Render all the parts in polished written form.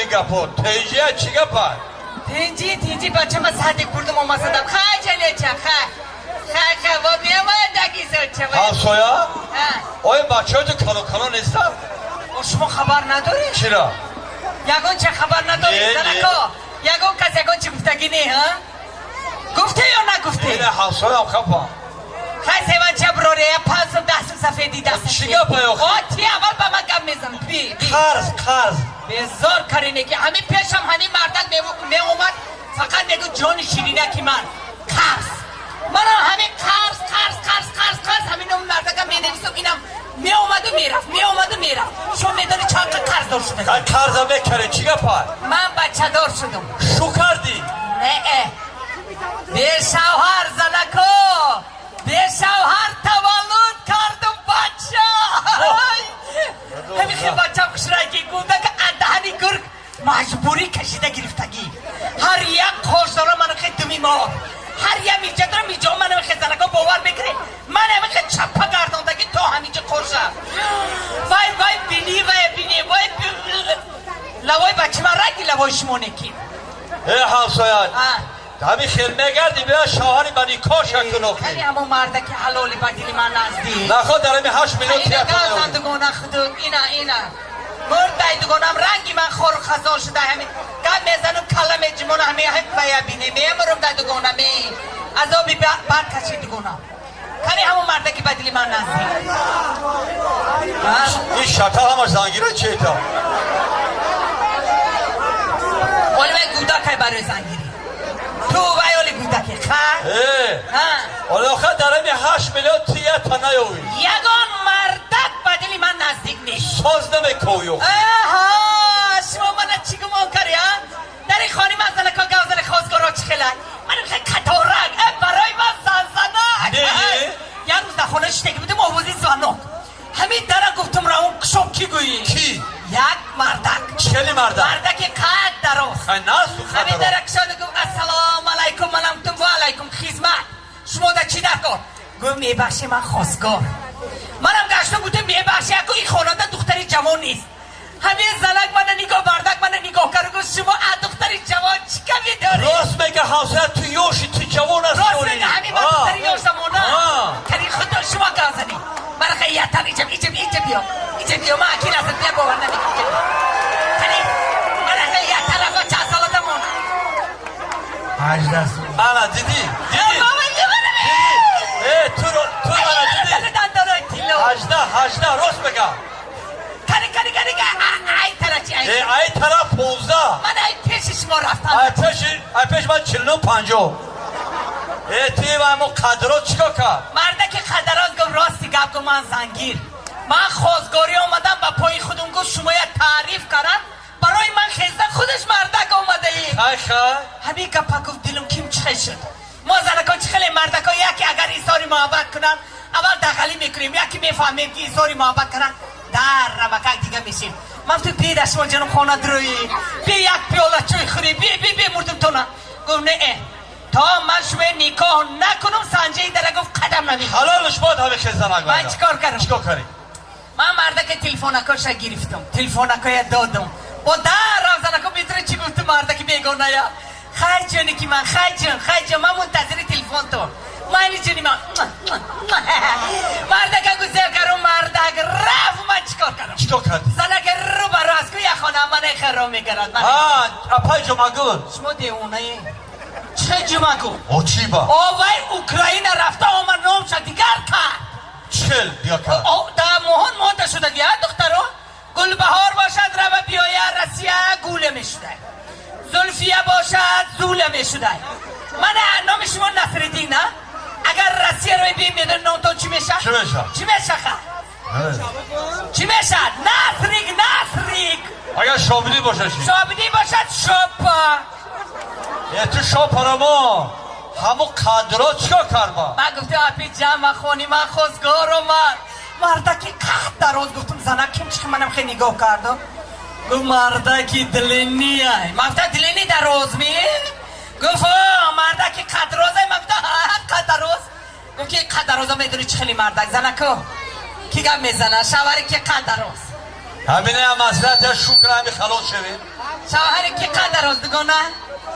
گپو تیجیه چی گپا؟ تیجی بچه ما صدق بردم و مصدم خواهی چلیه چه خواهی و بیاماید دکی زود چه همسویا؟ آیا بچه ها تو کلو نیستن؟ شما خبر نداری؟ چرا؟ یگون چه خبر نداری؟ زنکو یگون کس یگون چی گفتگی نه ها؟ گفته یا نگفته؟ اینه همسویا هم خفا خواهی سیوان چه بروره یا 510 صفحه دیده چی گپا یا خواهی تی اول با من گم میزم بی قرض بزار کاری که همین پیشم همین مردک می اومد فقط میگو جان شیرینه که من قرض من همین قرض همین اون مردکم می نویسم اینم می اومد و میرفت شما میدانی چند قرض دار شده قرض هم بکره چی گپا؟ من بچه دار شدم شو کردی؟ نه به شوهر زنکو به شوهر تولد کردم بچه همین خیلی بچه هم کشرایی که گونده که اندهنی گرگ مجبوری کشیده گرفتگی هر یک خوش داره منو خیلی دومی مار هر یک میجه داره میجه منو خیلی زنگا باور بکره من همین خیلی چپا گرداندگی تا همینجا خوشم وای بینی وای لوای بچه من رنگی لوای شما نکیم همسایت همین خیلی میگردی بیا شوهری منی کاش کنو خیلی همون مرده که حلالی بدیلی من نزدی نخواد در همین 8 میلیون اینه گازن دگونه خدود اینا مرده دگونم رنگی من خور خزان شده همین گم میزنم کلم جمعون همین بیا بینه میمرم در دگونه از آبی بر کشی دگونم خیلی همون مرده که بدیلی من نزدی این شتا همش زنگیره چیه تا؟ ولی من گودک برای زنگیری تو ویالی گودکی ولی آخه در همین 8 میلیون تیه تا نیوی یگان مردک بدیلی من نزدیک نیست ساز نمیکویو شما من چی گمان کری ها؟ در این خانی من زنکا گوزل خوزگارا چی خیلی من خیلی کتارک برای من زنزنک یه روز در خانه شتگی بودم آوازی زنک همین درک گفتم را اون کشم کی گویی؟ کی؟ یک مردک چلی مردک؟ مردک قد دراست همین درک شده گفت السلام علیکم منم تم و علیکم خیزمت شما در چی درکن؟ گفت میبخشی من خواستگار منم گشتم بودم میبخشی اگه این خانواده دختری جوان نیست همین زلک من نگاه بردک من نگاه کرد گفت شما دختری جوان چی کمی داری؟ راست میگه حوصله تو یوشی تو جوان است راست میگه همین من دختری یوش زمانه کلی خود شما گازنی من خیلی یتر ایجا بیا من اکی نزد بیا باور نمیگم کلی من خیلی یتر اگه چه سالات مون 18 سال انا دیدی تو انا دیدی 18 راست بگم کلی ای طرف 15 من ای پیش شما رفتم ای پیش من 49 توی و همون قدرات چیکار کرد؟ مرده که قدرات گفت راستی گفت من زنگیر من خوزگاری آمدم با پای خودم گفت شما یک تعریف کردن برای من خیزده خودش مردک آمده ای همین گفت گفت دلم کیم چه شد ما زنکا چه خیلی مردکا یکی اگر ایساری محبت کنن اول دخلی میکنیم یکی میفهمیم که ایساری محبت کنن در ربکک دیگه میشیم من تو بید شما جنم خانه دروی بی یک پیاله چوی خوری بی مردم تو نه گفت نه تا من شما نکاح نکنم سنجه در گفت قدم نمیخوام حلالش باید همه خیزده نگوید من چیکار کردم؟ من مرده که تلفونکاش گرفتم تلفونکای دادم با در رازنکا میتونه چی گفت مرده که بیگانه یا خیلی جانی که من خیلی جان من منتظر تلفن تو من جانی من مرده که گذر کردم مرده که رفت من چیکار کردم؟ زنه که رو براز که یه خانه من خرا میگرد اپای جمعگون شما دیونه چه جمعگون؟ او چی با؟ آوای اوکراین رفته آمد نام شد دیگر کرد چل بیا کرد در مهان شده گیا دخترو گل بهار باشد رو بیایه رسیه گوله میشده زلفیه باشد زوله میشده من نام شما نصرالدین نه اگر رسیه رو بیم میدن نام تو چی میشه؟ چی میشه نصریک اگر شابدی باشه چی؟ شابدی باشد شاپا تو شاپا ما همو قدرات چیکار کرد با؟ من گفته اپی جمع خونی من خوزگار اومد مرده که قد دراز گفتم زنکیم چی منم خیلی نگاه کردم گفت مرده که دلینی های من گفته دلینی دراز می؟ گفت مرده که قد راز های من گفته قد دراز گفت که قد دراز ها میدونی چی خیلی مرده زنکو کی گم میزنه شوری که قد دراز همینه هم مسئلت شکر همی خلاص شوید شوهر کی قدر روزگونه؟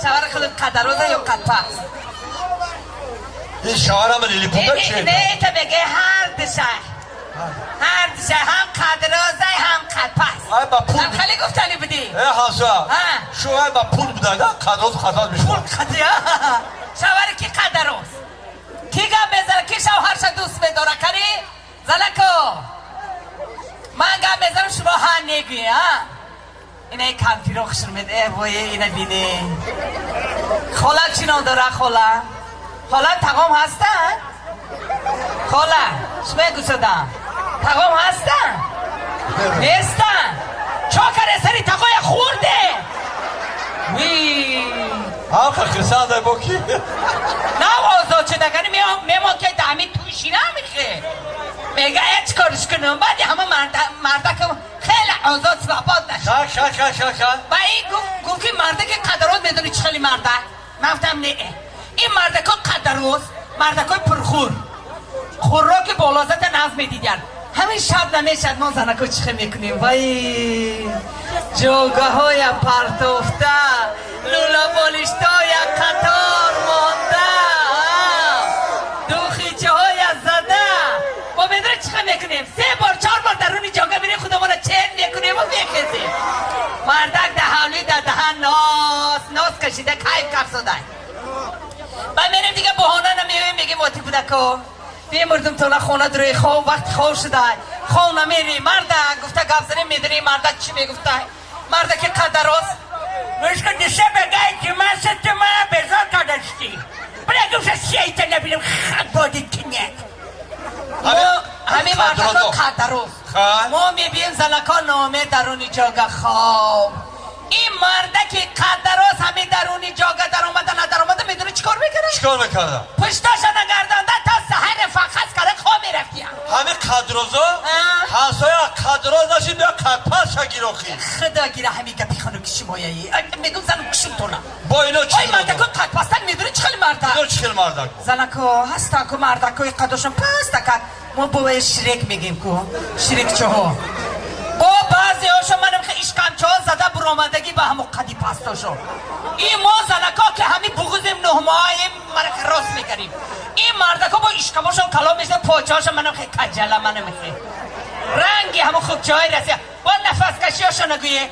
شوهر خودت قدر روزه یا قدپس؟ این شوهر هم لیلی بوده چیه؟ نه تا بگه هر دشه هر دشه هم قدر روزه هم قدپس آی با پول هم خیلی گفتنی بودی ای حسا شوهر با پول بوده قدر خطاز میشه پول قدر شوهر کی قدر روز؟ کی گم بزر کی شوهرش دوست بداره کنی؟ زنکو من گم بزرم شما ها نگوی ها اینه کم پیروخ شرمده بایه اینه بینه خولا چی نداره خولا؟ خولا تقام هستن؟ خولا شما گوشدن تقام هستن؟ نیستن چاکر سری تقای خورده وی آخه خیسان دای با کی؟ نه آزاد شده کنی میمان که دمی توشی نمیخه میگه ایچ کارش کنم بعدی همه مرده که خیلی آزاد سبابات نشه شک با این گفت که مرده که قدروز میدونی چه خیلی مرده مفتم نه این مرده که قدروز مرده که پرخور خور را که بالازت نظم میدیدن همین شب نمیشد ما زنکو چه خیلی میکنیم وای جوگه های پرتوفته لولا بالشتا یک قطار مانده دوخیچه های زده ما بدره چه میکنیم 3 بار 4 بار درونی جاگه میریم خودمون چین میکنیم و میخیزیم مردک ده حالی ده دهن ناس کشیده کیف کفسوده و میریم دیگه بحانه نمیویم میگیم واتی بوده که بیمردم تولا خونه دروی خواب وقت خواب شده خونه میری مردک گفته گفت میدونی مردک چی میگفته مردک قدر است مشکل دشه بگه که من ست ما بزار کدشتی برای گفت شیطه نبیلم خد بادید کنید همین مردک قدر است ما میبیم زنکا نامه درونی جاگه خواب این مردک قدر است همین درونی جاگه در آمده ندر آمده میدونی چیکار میکنه؟ چیکار میکرده؟ پشتاشو نگردانده تا سحر فقط کرده خواه میرفتیم همین قدروزا؟ حسای قدروز نشید بیا قدپس شگیروخی خدا گیره همین که پیخانو کشی مایایی میگم زنو کشم تو نه با اینو چی رو مردکو قدپستن میدونی چه خیلی مردک؟ اینو چی خیلی مردک؟ زنکو هستا که مردکوی قدوشم پسته کن ما باید شریک میگیم که شریک چه ها با بعضی هاشو منم که اشکم چه ها زده برامدگی به همو قدی پستاشو این ما زنکا که همین بغضیم نهماهیم من که راست میکنیم این مردکا با اشکماشو کلام میشنه پاچهاشو منم که کجله منم که رنگی همو خوب چه های رسیه با نفس کشی هاشو نگویه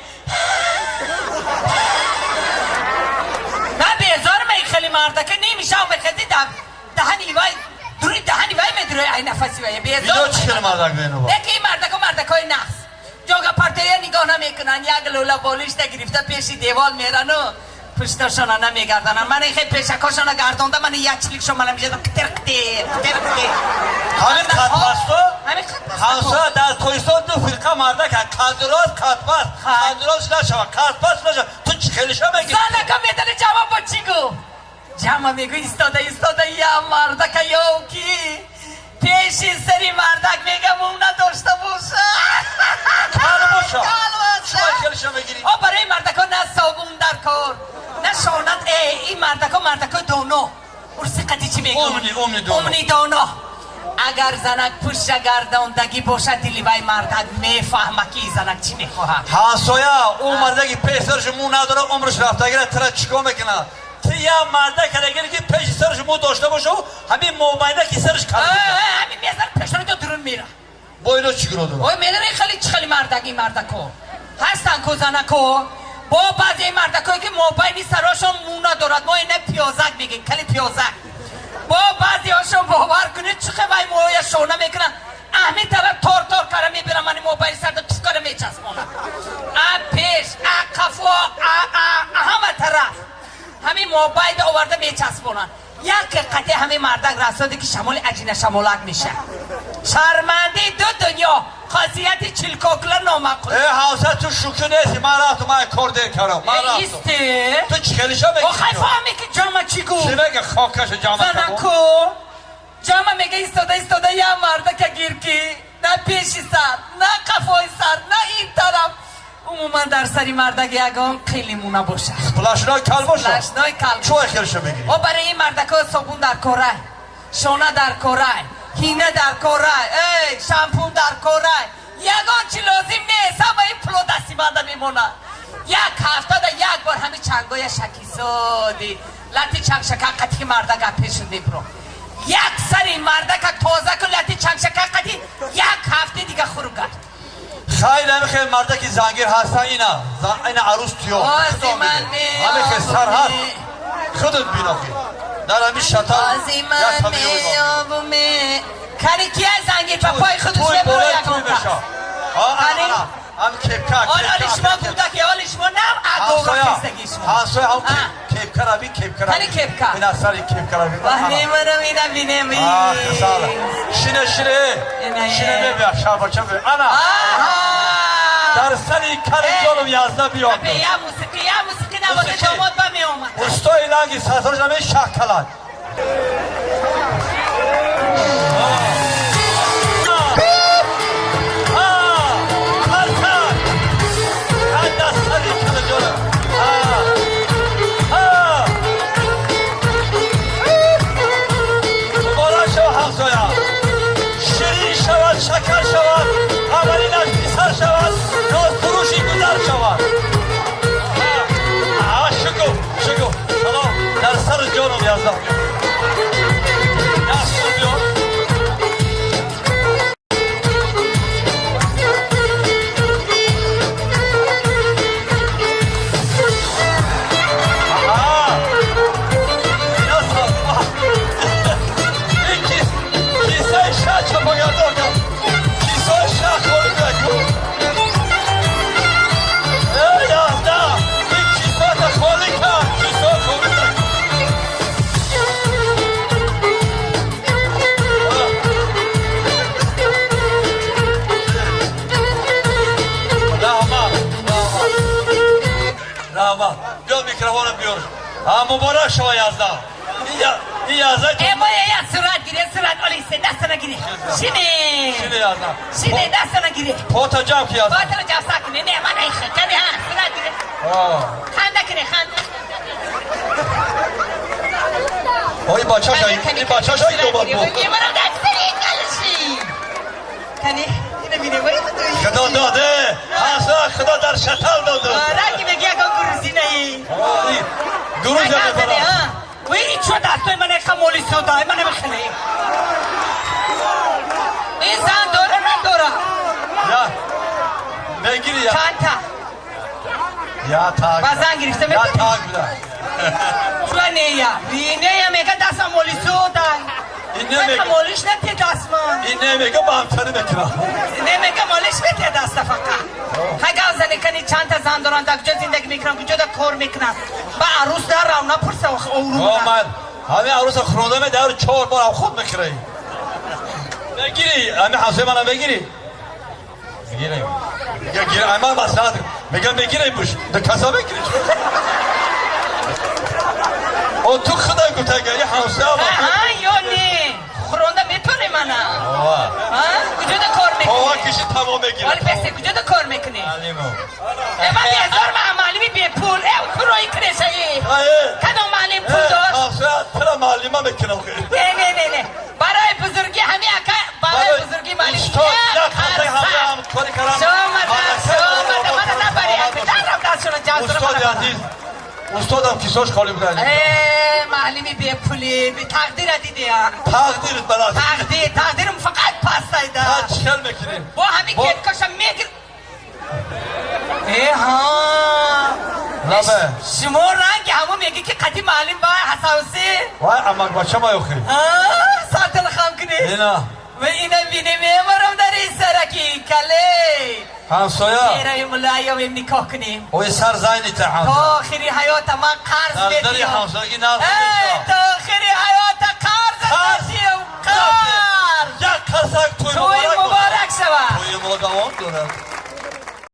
نه بیزار می خیلی مردکه نمیشه و بخیدی دهن ایوای دوری دهن ایوای میدروی این نفسی وایه بیزار اینو چی خیلی مردک بینو با؟ یکی این مردکای نقص جاگه پرتویه نگاه نمیکنن یک لولا بالوش گرفته پیشی دیوال میرن و پشتاشون نمیگردن من این خیلی پیشکاشون گردانده من یک چلیکشون من میشه کتر همین قدپستو؟ همین قدپستو حسا در تویستان دو فرقه مردک قدراز قدپست قدراز نشوه قدپست نشوه تو چی خیلیشو بگی؟ زنکا میدنی جواب با چی گو؟ جمع میگو ایستاده یا مردک یاو کی پیشی سری مردک میگم اون نداشته باشه کل باشا شما خیلیشو بگیری برای مردکا نه صابون در کار نه شانت این مردکا دونو ارسی قدی چی میگو؟ امنی دونو اگر زنک پوش گرداندگی باشه دیلیوی مردک میفهمه که زنک چی میخواه حسایا اون مردکی پیش سرش مو نداره عمرش رفته گره تره چیکار میکنه تو یه مرده که که پیش سرش مو داشته باشه همین موبایله که سرش کار همین میزن پشتانه تو درون میره با اینو چی گرو داره؟ میدونی خیلی مردگی مردکو هستن که زنکو با بعضی مردکایی که موبایلی سراشون مو ندارد ما اینه پیازک میگیم کلی پیازک با بعضی هاشون باور کنید چه خیلی موهای شونه میکنن اهمی طرف تار کاره میبیرم من موبایل سر تو کاره میچسبونم پیش قفا همه طرف همین موبایل آورده میچسبونن یک قطعه همین مردک رساده که شمال عجینه شمالک میشه شرمنده دو دنیا خاصیت چلکوکلا نامقول حوصه تو شوکه نیستی من رفتم من کرده کرم من رفتم ایسته تو چی خیلیشو بگی خیلی فهمی که جامعه چی گو چی بگه خاکش جامعه زنکو جامعه میگه ایستاده یه مرده که گیرکی نه پیشی سر نه قفای سر نه این طرف عموما در سری مردک یگان خیلی مونه باشه پلاشنای کل باشه پلاشنای کل چوه خیلیشو بگیری و برای این مردک ها صابون در کاره شونه در کاره هینه در کاره شامپون در کاره یگان چی لازم نیست همه این پلو دستی بنده میمونه یک هفته دا یک بار همین چنگای شکی سادی لطی چنگ شکاقتی که مردک پیش شده برو یک سری مردک تازه کن لطی چنگ شکاقتی یک هفته دیگه خورو کرد خیلی همه خیلی مرده که زنگیر هستن این عروس تیو آزی من همه که سر هست خودت بینا خیلی در همین شطر آزی من میابومه کنی کیه زنگیر پا پای خودش نبرو یک مونده هم کپکه آلی شما بوده که آلی شما نم اگو خستگی شما همسایه هم کپکه روی کپکه روی کنی کپکه این اثر این کپکه روی وحنی منم اینم بینم شینه شینه ببین شرباچه ببین انا در سری کاری جانم 11 بیاد به یه موسیقی نواده داماد با می اومد استای لنگی سرسارش همه شک کلن شکر شود اولینش پیسر شود ناز فروشی گذر شود شکو سلام در سر جانم 11 بیا میکروفونم بیار مبارک شما 11 این 11 اما یه صورت گیره صورت آلی سه دست نگیره شینه دست نگیره پاتا جمع کی 11 پاتا جمع سکنه نه من ایخه کنه ها صورت گیره خنده کنه خنده این بچه شایی دوبار بود یه منم دست سری کلشی کنه اینه بینه باید خدا داده خدا در شتل داده رنگی بگی اگه گروزی نهی گروزی هم ببرم وی چو دستوی من ایخه مولی سودای من بخلی این زن دوره من دوره یا بگیری یا چند تا یا تاگ بازن گرفته یا تاگ بده چون نیا نیا میگه دستم مولی سودای من مولیش نتی دست من این نمیگه با همچنی بکنم نمیگه مولیش نتی دست فقط هگه زنی کنی چند تا زن دارن در کجا زندگی میکنن کجا در کار میکنن با عروس در رو نپرسه اورو من همه عروس خروندم در 4 بار هم خود میکره بگیری همه حسه منم بگیری گیری همه مسئلت میگم بگیری بوش در کسا بگیری او تو خدا گوته گری حسه یا نه خورونده میپره منه کجا در کار میکنی؟ آوه کشی تمام بگیره ولی پسه کجا در کار میکنی؟ علیمو من 1000 معلمی بی پول او کروی کنشایی کدام معلم پول داشت؟ حسه ترا معلمه میکنم نه برای بزرگی همه اکا برای بزرگی معلم استاد نه هم کاری کردم شما من نبری در دست شما جاز استاد عزیز استادم کیساش خالی بودن معلمی بی پولی بی تقدیر دیدی ها تقدیرت بلد تقدیرم فقط پاستای ده چکل میکنی با همین گیت کاشم میگر ها لبه شما رنگ همون میگی که قدیم معلم با حساسی وای امک بچه ما یخی ساعتل خم کنی اینا و اینم بینه میمارم در این سرکی کلی همسایه ایرای ملایم نکاح کنیم اوی سر زینی تا تا همسایه آخری حیات من قرض در بدیم داری همسایگی نفت تا آخری حیات